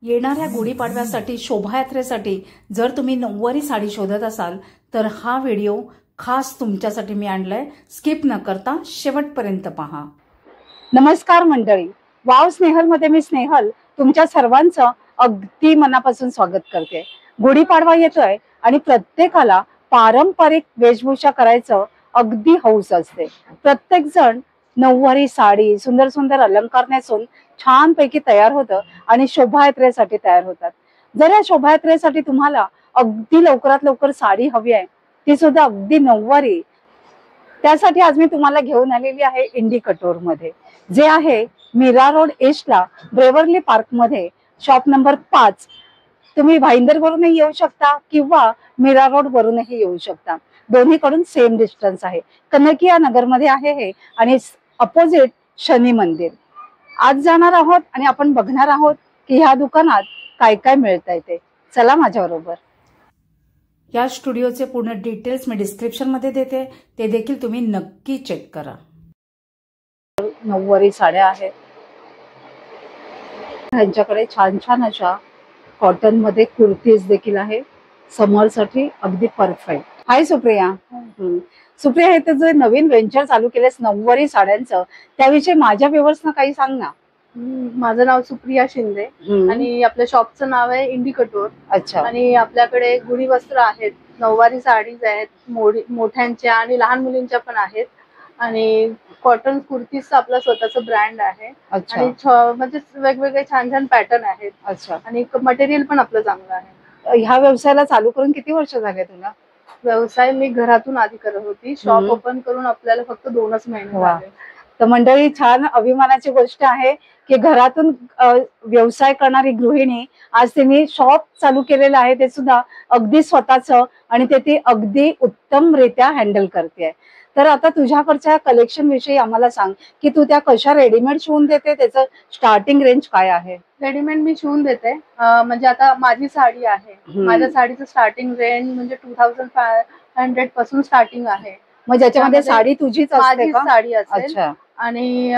येणाऱ्या गुढीपाडव्यासाठी शोभायात्रेसाठी जर तुम्ही नऊवारी साडी शोधत असाल तर हा व्हिडिओ खास तुमच्यासाठी मी आणलाय। स्किप न करता शेवटपर्यंत पहा। नमस्कार मंडळी, वाव स्नेहल मध्ये मी स्नेहल तुमच्या सर्वांचं अगदी मनापासून स्वागत करते। गुढीपाडवा येतोय आणि प्रत्येकाला पारंपरिक वेशभूषा करायचं अगदी हौस असते। प्रत्येक जण नऊवारी साडी सुंदर सुंदर अलंकार नेसून छान पैकी तयार होतं आणि शोभायात्रेसाठी तयार होतात। जर या शोभायात्रेसाठी तुम्हाला अगदी लवकरात लवकर साडी हवी आहे, ती सुद्धा अगदी नऊवारी, त्यासाठी आज मी तुम्हाला घेऊन आलेली आहे इंडी कटोर मध्ये, जे आहे मीरा रोड ईस्टला ब्रेवर्ली पार्क मध्ये, शॉप नंबर 5। तुम्ही भाईंदर वरूनही येऊ शकता किंवा मीरा रोड वरूनही येऊ शकता, दोन्हीकडून सेम डिस्टन्स आहे। कनकिया नगर मध्ये आहे हे आणि अपोजिट शनी मंदिर। आज जाणार आहोत आणि आपण बघणार आहोत की ह्या दुकानात काय काय मिळतंय ते। चला माझ्या बरोबर। या स्टुडिओचे पूर्ण डिटेल्स मी डिस्क्रिप्शन मध्ये देते, ते देखील तुम्ही नक्की चेक करा। नऊवारी साड्या आहेत, त्यांच्याकडे छान छान अशा कॉटन मध्ये कुर्तीज देखील आहे, समर साठी अगदी परफेक्ट। हाय सुप्रिया। सुप्रिया, हे तर जे नवीन व्हेंचर चालू केलेस नऊवारी साड्यांचं, त्याविषयी माझ्या व्ह्यूअर्सना काही सांग ना। माझं नाव सुप्रिया शिंदे आणि आपल्या शॉपचं नाव आहे इंडी कटोर। अच्छा। आणि आपल्याकडे गुढी वस्त्र आहेत, नऊवारी साडीज आहेत, मोठ्यांच्या आणि लहान मुलींच्या पण आहेत, आणि कॉटन कुर्तीचं आपलं स्वतःचं ब्रँड आहे। अच्छा। आणि म्हणजे वेगवेगळे छान छान पॅटर्न आहेत। अच्छा। आणि मटेरियल पण आपलं चांगलं आहे। ह्या व्यवसायाला चालू करून किती वर्ष झाले तुला? व्यवसाय मी घरातून आधी करत होती, शॉप ओपन करून आपल्याला फक्त 2च महिने झाले। तर मंडळी, छान अभिमानाची गोष्ट आहे की घरातून व्यवसाय करणारी गृहिणी आज तिने शॉप चालू केलेलं आहे, ते सुद्धा अगदी स्वतःचं, आणि ते ती अगदी उत्तमरित्या हँडल करते। तर आता तुझ्याकडच्या कलेक्शन विषयी आम्हाला सांग की तू त्या कशा रेडीमेड शिवून देते, त्याचं स्टार्टिंग रेंज काय आहे? रेडीमेड मी शिवून देते, म्हणजे आता माझी साडी आहे, माझ्या साडीचं स्टार्टिंग रेंज म्हणजे 2500 पासून स्टार्टिंग आहे। मग ज्याच्यामध्ये साडी तुझीच असते का? साडी असेल। आणि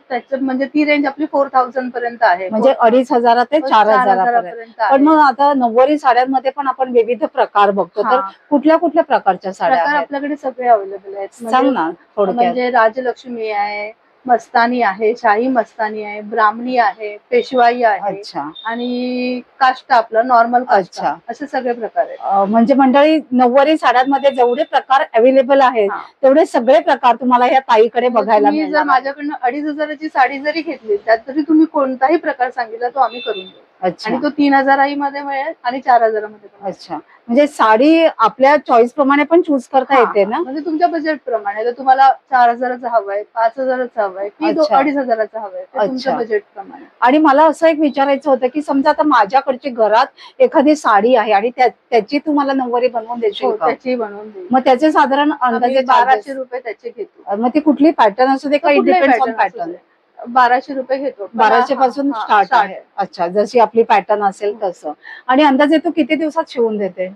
त्याच्यात म्हणजे ती रेंज आपली 4000 पर्यंत आहे, म्हणजे 2500 ते 4000 पर्यंत। पण मग आता नऊवारी साड्यांमध्ये पण आपण विविध प्रकार बघतो, तर कुठल्या कुठल्या प्रकारच्या साड्या आपल्याकडे सगळे अवेलेबल आहेत? सांग ना थोडक्यात। म्हणजे राजलक्ष्मी आहे, मस्तानी आहे, शाही मस्तानी आहे, ब्राह्मणी आहे, पेशवाई आहे, आणि काष्ट आपलं नॉर्मल काष्ट, असे सगळे प्रकार आहेत। म्हणजे मंडळी, नऊवारी साड्यांमध्ये जेवढे प्रकार अवेलेबल आहेत तेवढे सगळे प्रकार तुम्हाला या ताईकडे बघायला मिळणार। जर माझ्याकडनं 2500ची साडी जरी घेतली, त्यात जरी तुम्ही कोणताही प्रकार सांगितला तो आम्ही करून देऊ, आणि तो 3000 मध्ये मिळेल आणि 4000 मध्ये। अच्छा, म्हणजे साडी आपल्या चॉईस प्रमाणे पण चूज करता येते ना? म्हणजे तुमच्या बजेट प्रमाणे, जर तुम्हाला 4000चं हवंय, 5000चं हवंय की 2500चं हवंय, तुमच्या बजेट प्रमाणे। आणि मला असं एक विचारायचं होतं की समजा आता माझ्याकडची घरात एखादी साडी आहे आणि त्याची तुम्हाला नऊवारी बनवून देशील का? त्याची बनवून देईल। मग त्याचे साधारण अंदाजे 1200 रुपये त्याचे घेतो। मग ती कुठली पॅटर्न असू दे, काही डिपेंड्स ऑन पॅटर्न? 1200 रुपये घेतो, 1200 पासून स्टार्ट आहे। अच्छा, जशी आपली पॅटर्न असेल तसं। आणि अंदाजे तू किती दिवसात शिवून देते?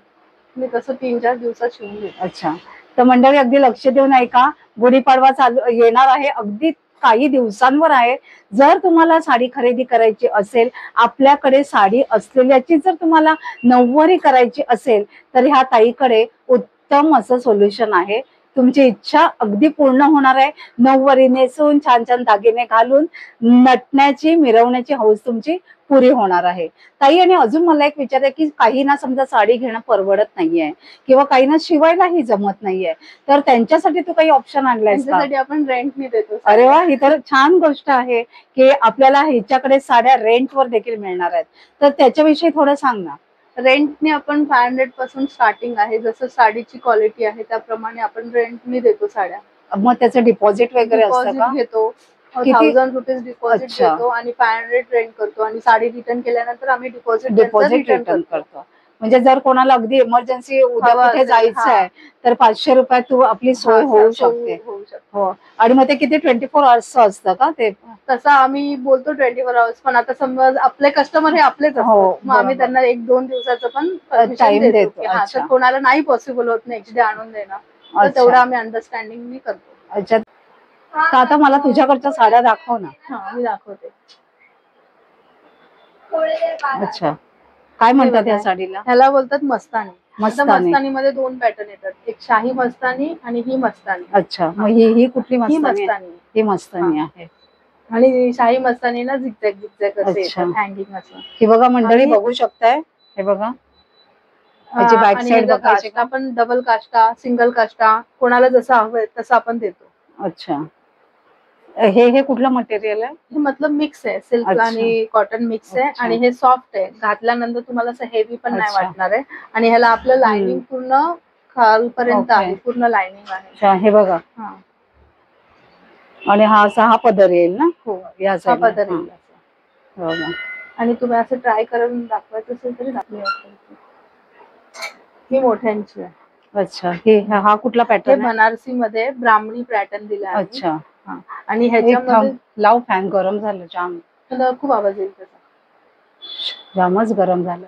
मी तसं 3-4 दिवसात शिवून देते। अच्छा, तर मंडळी अगदी लक्ष देऊन ऐका, गुढीपाडवा चालू येणार आहे, अगदी काही दिवसांवर आहे। जर तुम्हाला साडी खरेदी करायची असेल, आपल्याकडे साडी असलेल्याची जर तुम्हाला नऊवारी करायची असेल, तर ह्या ताईकडे उत्तम असं सोल्युशन आहे। तुमची इच्छा अगदी पूर्ण होणार आहे। नऊवारी नेसून छान छान दागिने घालून नटण्याची, मिरवण्याची हौस तुमची पुरी होणार आहे ताई। आणि अजून मला एक विचार आहे की काहींना समजा साडी घेणं परवडत नाहीये किंवा काहींना शिवायलाही जमत नाहीये, तर त्यांच्यासाठी तू काही ऑप्शन आणलायस का? त्यांच्यासाठी आपण रेंटनी देतो। अरे वा, ही तर छान गोष्ट आहे की आपल्याला हिच्याकडे साड्या रेंटवर देखील मिळणार आहेत, तर त्याच्याविषयी थोडं सांग ना। रेंटने आपण 500 पासून स्टार्टिंग आहे, जसं साडीची क्वालिटी आहे त्याप्रमाणे आपण रेंटनी देतो साड्या। मग त्याचं डिपॉझिट वगैरे असतं का? घेतो, 1000 रुपीज डिपॉझिट देतो आणि 500 रेंट करतो, आणि साडी रिटर्न केल्यानंतर आम्ही डिपॉझिट रिटर्न करतो। म्हणजे जर कोणाला अगदी इमर्जन्सी उद्या कुठे जायचं आहे तर 500 रुपयात तू आपली सोय होऊ शकते। हो, आणि मग ते किती 24 आवर्स असतं का ते? तसं आम्ही बोलतो 24 आवर्स, पण आता समज आपले कस्टमर हे आपलेच असतात, मग आम्ही त्यांना 1-2 दिवसाचं पण टाइम देतो। कोणाला नाही पॉसिबल होत नेक्स्ट डे आणून देणं, तर तेवढं आम्ही अंडरस्टँडिंग करतो। अच्छा, तर आता मला तुझ्याकडच्या साड्या दाखव ना। मी दाखवते। अच्छा, काय म्हणतात या साडीला? ह्याला बोलतात मस्तानी. मस्तानी. मस्तानी मध्ये दोन पॅटर्न येतात, एक शाही मस्तानी आणि ही मस्तानी. अच्छा, मग ही कुठली ही मस्तानी? मस्तानी. ही मस्तानी आहे. आणि शाही मस्तानी ना झिगझॅग झिगझॅग असे अच्छा. येतात, हँगिंग असं. हे बघा मंडळी, बघू शकताय, हे बघा याची बॅक साइड बघायची का? आपण डबल काष्टा, सिंगल काष्टा, कोणाला जसं हवंय तसं आपण देतो. अच्छा, हे कुठलं मटेरियल आहे? हे मतलब मिक्स आहे, सिल्क आणि कॉटन मिक्स आहे. आणि हे सॉफ्ट आहे, घातल्यानंतर तुम्हाला असं हेवी पण नाही वाटणार आहे. आणि ह्याला आपलं लाइनिंग पूर्ण खालपर्यंत आहे, पूर्ण लाइनिंग आहे. हे बघा, आणि हा असा पदर येईल ना? हो, या हा पदर येईल. आणि तुम्ही असं ट्राय करून दाखवायचं असेल तरी दाखवू. ही मोठ्यांची आहे. अच्छा, हा कुठला पॅटर्न? बनारसी मध्ये ब्राह्मणी पॅटर्न दिला आहे. अच्छा, आणि ह्याच्यामध्ये लाव, फॅन गरम झालं जाम, खूप आवाज येईल त्याचा, जामच गरम झालं.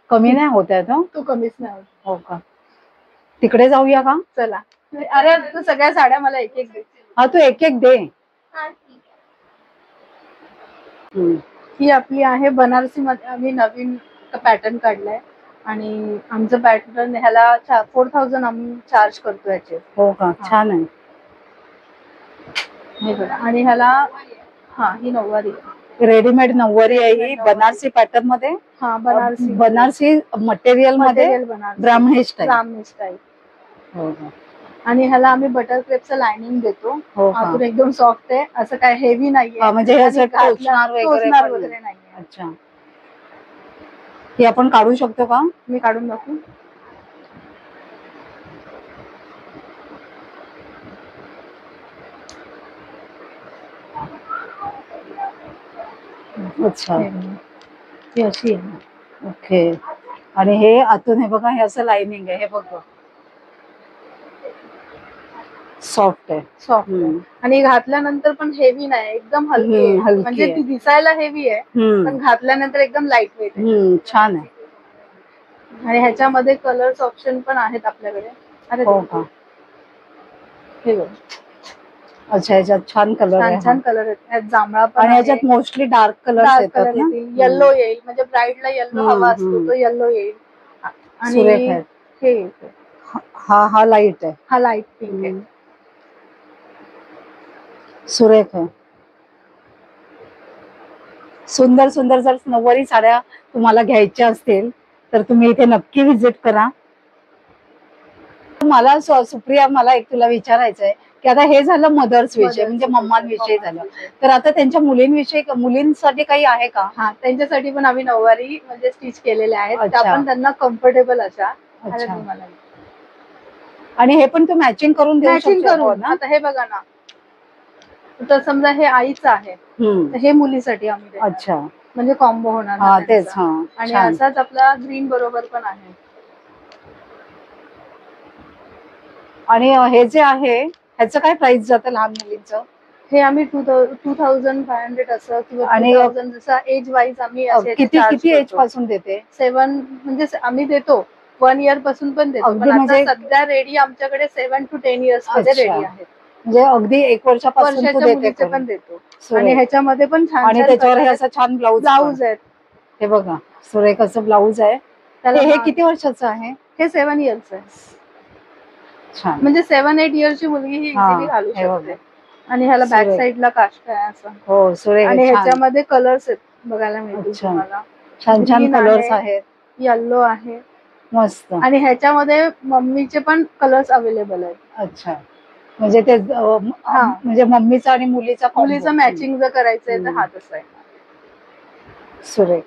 कमी नाही होत आहे तो कमीच नाही होत. हो का? तिकडे जाऊया का? चला. अरे तू सगळ्या साड्या मला एक एक दे. हा, तू एक एक दे. ही आपली आहे बनारसी मध्ये, आम्ही नवीन पॅटर्न काढलाय. आणि आमचं पॅटर्न ह्याला 4000 आम्ही चार्ज करतो याचे. हो का? छान आहे. आणि ह्याला ही नऊवारी रेडीमेड नऊवारी आहे ही, बनारसी पॅटर्न मध्ये. बनारसी मटेरियल मध्ये, ब्राह्मणी स्टाईल. हो का? आणि ह्याला आम्ही बटर क्रेपचं लाइनिंग देतो. आतून एकदम सॉफ्ट आहे, असं काय हेवी नाहीये, म्हणजे टोचणार वगैरे नाही. अच्छा, हे आपण काढू शकतो का? मी काढून दाखवू. अच्छा, ही अशी आहे. ओके. आणि हे आतून हे बघा, हे असं लाइनिंग आहे, हे बघा सॉफ्ट आहे. सॉफ्ट आणि घातल्यानंतर पण हेवी नाही, एकदम हलकी. म्हणजे ती दिसायला हेवी आहे, पण घातल्यानंतर एकदम लाईट वेट आहे. छान आहे. आणि ह्याच्यामध्ये कलर्स ऑप्शन पण आहेत आपल्याकडे. अरे हो का? हे बघ. अच्छा, ह्याच्यात छान कलर आहे, छान कलर आहेत. जांभळा पण, आणि ह्याच्यात मोस्टली डार्क कलर येतात ना? येल्लो येईल, म्हणजे ब्राईडला येल्लो हवा असतो तो येल्लो येईल. आणि हे हा लाईट आहे, हा लाईट पिंक आहे. सुरेख आहे, सुंदर सुंदर. जर नऊवारी साड्या तुम्हाला घ्यायच्या असतील तर तुम्ही इथे नक्की व्हिजिट करा. मला सुप्रिया, मला एक तुला विचारायचं आहे की आता हे झालं मदर्स विषय, म्हणजे मम्मांविषयी झालं, तर आता त्यांच्या मुलींसाठी काही आहे का? हा, त्यांच्यासाठी पण आम्ही नऊवारी म्हणजे स्टिच केलेल्या आहेत, त्या पण त्यांना कम्फर्टेबल अशा. आणि हे पण तू मॅचिंग करून देऊ शकतो ना? आता हे बघा ना, तर समजा हे आईचं आहे, हे मुलीसाठी आम्ही. अच्छा, म्हणजे कॉम्बो होणार. तेच. आणि असाच आपला ग्रीन बरोबर पण आहे. आणि हे जे आहे ह्याचं काय प्राइस जातं लहान मुलींचं? हे आम्ही 2500 असं, किंवा 2000 जसा एज वाईज आम्ही किती एज पासून देते? 7, म्हणजे आम्ही देतो 1 year पासून पण देतो. म्हणजे सध्या रेडी आमच्याकडे 7 to 10 years मध्ये रेडी आहेत. म्हणजे अगदी 1 वर्षापासून पण देतो. आणि ह्याच्यामध्ये पण छान, आणि त्याच्यावर हे असं छान ब्लाऊज आहेत. हे बघा, सुरेख असं ब्लाऊज आहे. हे किती वर्षाचं आहे? हे 7 years आहे. छान, म्हणजे 7-8 years ची मुलगी ही इझिली घालू शकते. आणि ह्याला बॅक साइडला काष्टा आहे असं. हो, सुरेख. आणि ह्याच्यामध्ये कलर्स आहेत, बघायला मिळतील तुम्हाला. छान छान कलर्स आहेत, येल्लो आहे, मस्त. आणि ह्याच्यामध्ये मम्मीचे पण कलर्स अवेलेबल आहेत. अच्छा, म्हणजे ते म्हणजे मम्मीचा आणि मुलीचा मॅचिंग जर करायचंय तर हा तसा आहे. सुरेख,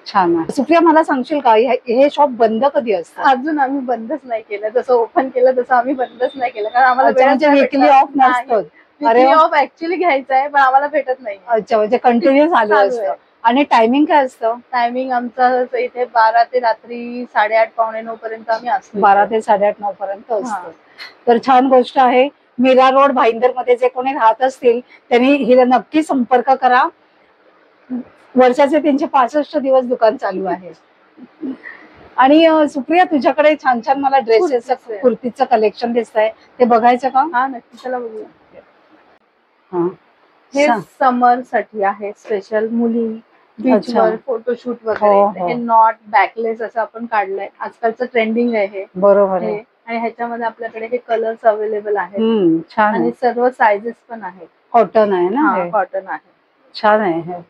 छान आहे. सुप्रिया, मला सांगशील का हे शॉप बंद कधी असतं? अजून आम्ही बंदच नाही केलं, जसं ओपन केलं तसं आम्ही बंदच नाही केलं, कारण आम्हाला वीकली ऑफ नसतं. वीकली ऑफ ऍक्च्युअली घ्यायचा आहे, पण आम्हाला भेटत नाही. अच्छा, म्हणजे कंटिन्यू चालू असतं. आणि टायमिंग काय असतं? टायमिंग आमचं इथे 12 ते रात्री 8:30 पावणे 9 पर्यंत आम्ही असतो. 12 ते 8:30-9 पर्यंत असतो. तर छान गोष्ट आहे. मीरा रोड भाईंदर मध्ये जे कोणी राहत असतील त्यांनी हिला नक्की संपर्क करा. वर्षाचे 365 दिवस दुकान चालू आहे. आणि सुप्रिया, तुझ्याकडे छान छान मला ड्रेसेसचं, कुर्तीचं कलेक्शन दिसत आहे, ते बघायचं का? हा, नक्की, चला बघूया. हे समर साठी आहे स्पेशल. मुली बीचवर फोटोशूट वगैरे. हे नॉट बॅकलेस असं आपण काढलंय, आजकालचं ट्रेंडिंग आहे हे. बरोबर आहे. आणि ह्याच्यामध्ये आपल्याकडे हे कलर्स अवेलेबल आहेत. छान. आणि सर्व सायझेस पण आहेत. कॉटन आहे ना? कॉटन आहे. छान आहे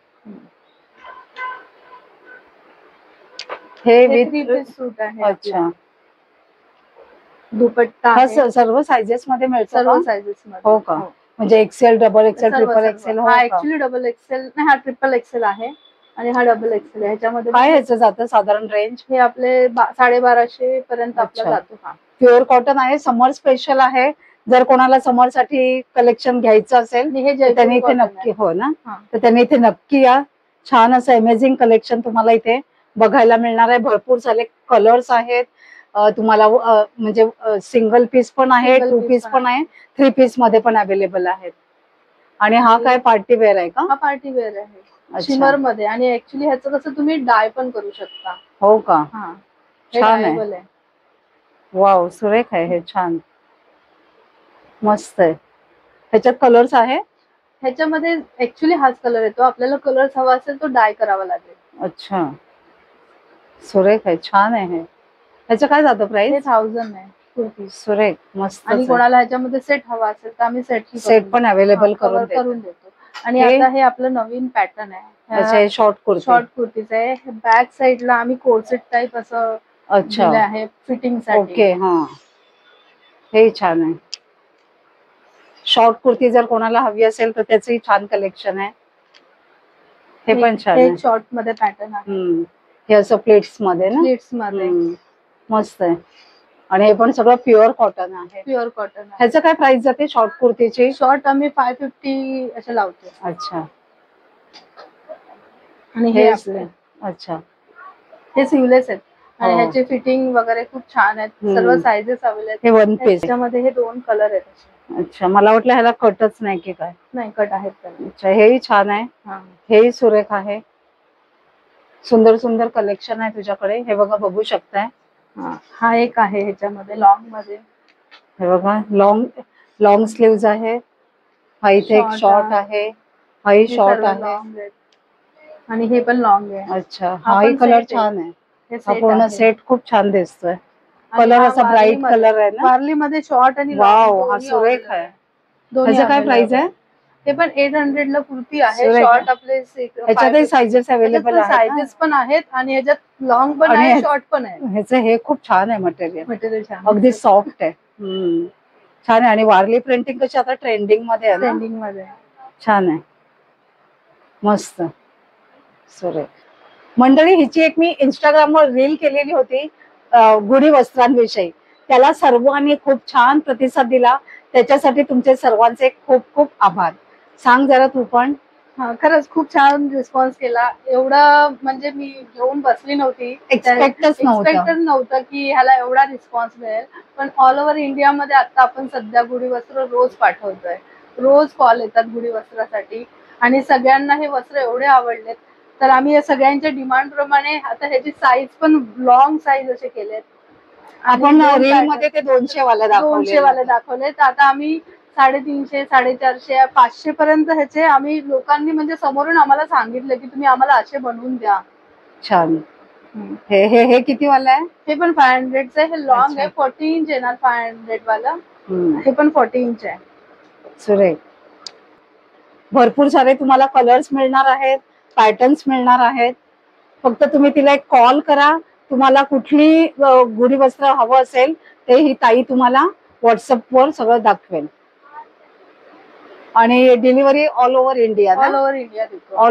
हे विथ सूट आहे. अच्छा. दुपट्टा सर्व सायझेस मध्ये मिळतो? सर्व सायझेस मध्ये. हो का? म्हणजे axel, double axel, triple axel? हा ऍक्च्युली डबल एक्सेल नाही, हा ट्रिपल एक्सेल आहे आणि हा डबल एक्सेल आहे. ह्याच्यामध्ये काय ह्याचं जातं साधारण रेंज? हे आपले 1250 पर्यंत आपला जातो. हा प्युअर कॉटन आहे. समर स्पेशल आहे. जर कोणाला समर साठी कलेक्शन घ्यायचं असेल त्यांनी इथे नक्की, हो ना, तर त्यांनी इथे नक्की या. छान असं अमेझिंग कलेक्शन तुम्हाला इथे बघायला मिळणार आहे. भरपूर सारे कलर्स आहेत तुम्हाला, म्हणजे सिंगल पीस पण आहे, 2 पीस पण आहे, 3 पीस मध्ये पण अवेलेबल आहेत. आणि हा काय पार्टी वेअर आहे का? हा पार्टी वेअर आहे शिमर मध्ये. आणि ऍक्च्युली ह्याचं कसं तुम्ही डाय पण करू शकता. हो का? छान आहे. वाव, सुरेख आहे हे. छान, मस्त आहे. ह्याच्यात कलर्स आहे? ह्याच्यामध्ये ऍक्च्युली हाच कलर येतो. आपल्याला कलर्स हवा असेल तो डाय करावा लागेल. अच्छा, सुरेख आहे, छान आहे. ह्याचं काय जातं प्राइस? 1000 आहे कुर्ती. सुरेख, मस्त. आणि कोणाला ह्याच्यामध्ये सेट हवा असेल तर आम्ही सेट पण अवेलेबल करून देतो. आणि आता हे आपलं नवीन पॅटर्न आहे. शॉर्ट कुर्तीच आहे. बॅक साईडला आम्ही कोर्सेट टाईप असं दिलं आहे फिटिंग साठी. ओके, हा, हे छान आहे. शॉर्ट कुर्ती जर कोणाला हवी असेल तर त्याचंही छान कलेक्शन आहे. हे पण छान आहे. शॉर्ट मध्ये पॅटर्न आहे. हे असं प्लेट्स मध्ये ना? प्लेट्स मध्ये मस्त आहे. आणि हे पण सगळं प्युअर कॉटन आहे. Pure cotton. ह्याचं काय प्राइस जाते शॉर्ट कुर्तीची? शॉर्ट आम्ही 550 असे लावतो. अच्छा. आणि हे आपले, अच्छा, हे सिवलेस आहेत. आणि ह्याचे फिटिंग वगैरे खूप छान आहेत. सर्व सायझेस अवेलेबल. हे 1 पीस. त्याच्यामध्ये हे 2 कलर आहेत. अच्छा, मला वाटलं ह्याला कटच नाही की काय? नाही, कट आहेत. अच्छा, हेही छान आहे. हेही सुरेख आहे. सुंदर सुंदर कलेक्शन आहे तुझ्याकडे. हे बघा, बघू शकताय. हा एक आहे ह्याच्यामध्ये लॉंग मध्ये. हे बघा, लॉंग स्लीव्ज आहे. हा इथे एक शॉर्ट आहे. हाही शॉर्ट आहे. आणि हे पण लॉंग आहे. अच्छा, हाही कलर छान आहे. हा पूर्ण सेट खूप छान दिसतोय. कलर असा ब्राईट कलर आहे ना? वारली मध्ये शॉर्ट आणि वाव, हा सुरेख आहे. ह्याचं काय प्राइस आहे? हे पण 800 ला कुर्ती आहे. शॉर्ट आपले ह्याच्यातही सायझेस अवेलेबल आहेत. सायझेस पण आहेत आणि ह्याच्यात लॉंग पण आहे, शॉर्ट पण आहे. ह्याचं हे खूप छान आहे मटेरियल छान, अगदी सॉफ्ट आहे. छान आहे. आणि वारली प्रिंटिंग कशी आता ट्रेंडिंग मध्ये आहे. ट्रेंडिंग मध्ये छान आहे, मस्त सुरेख. मंडळी, हिची एक मी इंस्टाग्रामवर रील केलेली होती गुढी वस्त्रांविषयी. त्याला सर्वांनी खूप छान प्रतिसाद दिला. त्याच्यासाठी तुमचे सर्वांचे खूप खूप आभार. सांग जरा तू पण. खरंच खूप छान रिस्पॉन्स केला. एवढं म्हणजे मी घेऊन बसली नव्हती. एक्सपेक्टच नव्हतं की ह्याला एवढा रिस्पॉन्स मिळेल. पण ऑल ओव्हर इंडियामध्ये आता आपण सध्या गुढी वस्त्र रोज पाठवतोय. रोज कॉल येतात गुढी वस्त्रासाठी. आणि सगळ्यांना हे वस्त्र एवढे आवडलेत. तर आम्ही या सगळ्यांच्या डिमांड प्रमाणे आता ह्याची साईज पण लॉंग साईज असे केलेत. आपण रील मध्ये ते 200 वाले दाखवले. तर आता आम्ही 350, 450, 500 पर्यंत ह्याचे आम्ही लोकांनी म्हणजे समोरून आम्हाला सांगितलं की तुम्ही आम्हाला असे बनवून द्या. छान. हे किती वाला आहे? हे पण 500 आहे. हे लॉंग आहे. 40 इंच येणार 500 वाला. हे पण 40 इंच आहे. सुरेख. भरपूर सारे तुम्हाला कलर्स मिळणार आहेत, पॅटर्न्स मिळणार आहेत. फक्त तुम्ही तिला एक कॉल करा. तुम्हाला कुठली गुढी वस्त्र हवं असेल ते ही ताई तुम्हाला व्हॉट्सअपवर सगळं दाखवेल. आणि delivery all over India. All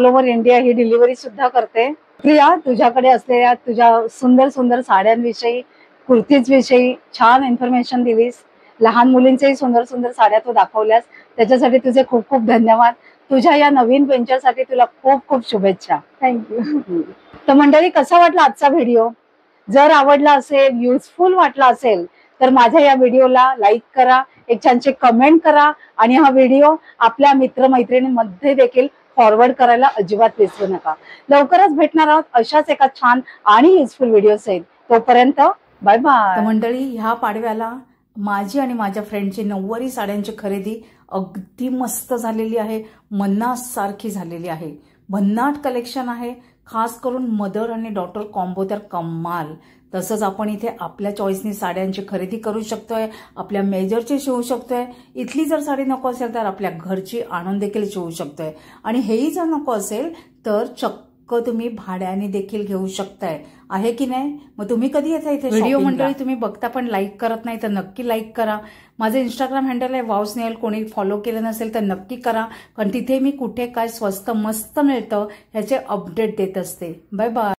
over India ही डिलिव्हरी सुद्धा करते. प्रिया, तुझ्याकडे असलेल्या तुझ्या सुंदर सुंदर साड्यांविषयी, कुर्तीज विषयी छान इन्फॉर्मेशन दिलीस. लहान मुलींच्याही सुंदर सुंदर साड्या तू दाखवल्यास. त्याच्यासाठी तुझे खूप खूप धन्यवाद. तुझ्या या नवीन वेंचरसाठी तुला खूप खूप शुभेच्छा. थँक्यू. तर मंडळी, कसा वाटला आजचा व्हिडिओ? जर आवडला असेल, युजफुल वाटला असेल तर माझ्या या व्हिडिओला लाईक करा, एक छानशी कमेंट करा आणि हा व्हिडिओ आपल्या मित्रमैत्रिणींमध्ये देखील फॉरवर्ड करायला अजिबात विसरू नका. लवकरच भेटणार आहोत अशाच एका छान आणि युजफुल व्हिडिओ सहित. तोपर्यंत बाय बाय. मंडळी, ह्या पाडव्याला माझी आणि माझ्या फ्रेंडची 9वारी साड्यांची खरेदी अगदी मस्त झालेली आहे. मनासारखी झालेली आहे. भन्नाट कलेक्शन आहे. खास करून मदर आणि डॉटर कॉम्बो तर कमाल. तसंच आपण इथे आपल्या चॉईसनी साड्यांची खरेदी करू शकतोय, आपल्या मेजरची शिवू शकतोय. इथली जर साडी नको असेल तर आपल्या घरची आणून देखील शिवू शकतोय. आणि हेही जर नको असेल तर चक्क तुम्ही भाड्याने देखील घेऊ शकताय. आहे की नाही? मग तुम्ही कधी येता इथे? व्हिडिओ मंडळी तुम्ही बघता पण लाईक करत नाही तर नक्की लाईक करा. माझं इंस्टाग्राम हँडल आहे वाव स्नेहल. कोणी फॉलो केलं नसेल तर नक्की करा, कारण तिथे मी कुठे काय स्वस्त मस्त मिळतं ह्याचे अपडेट देत असते. Bye bye.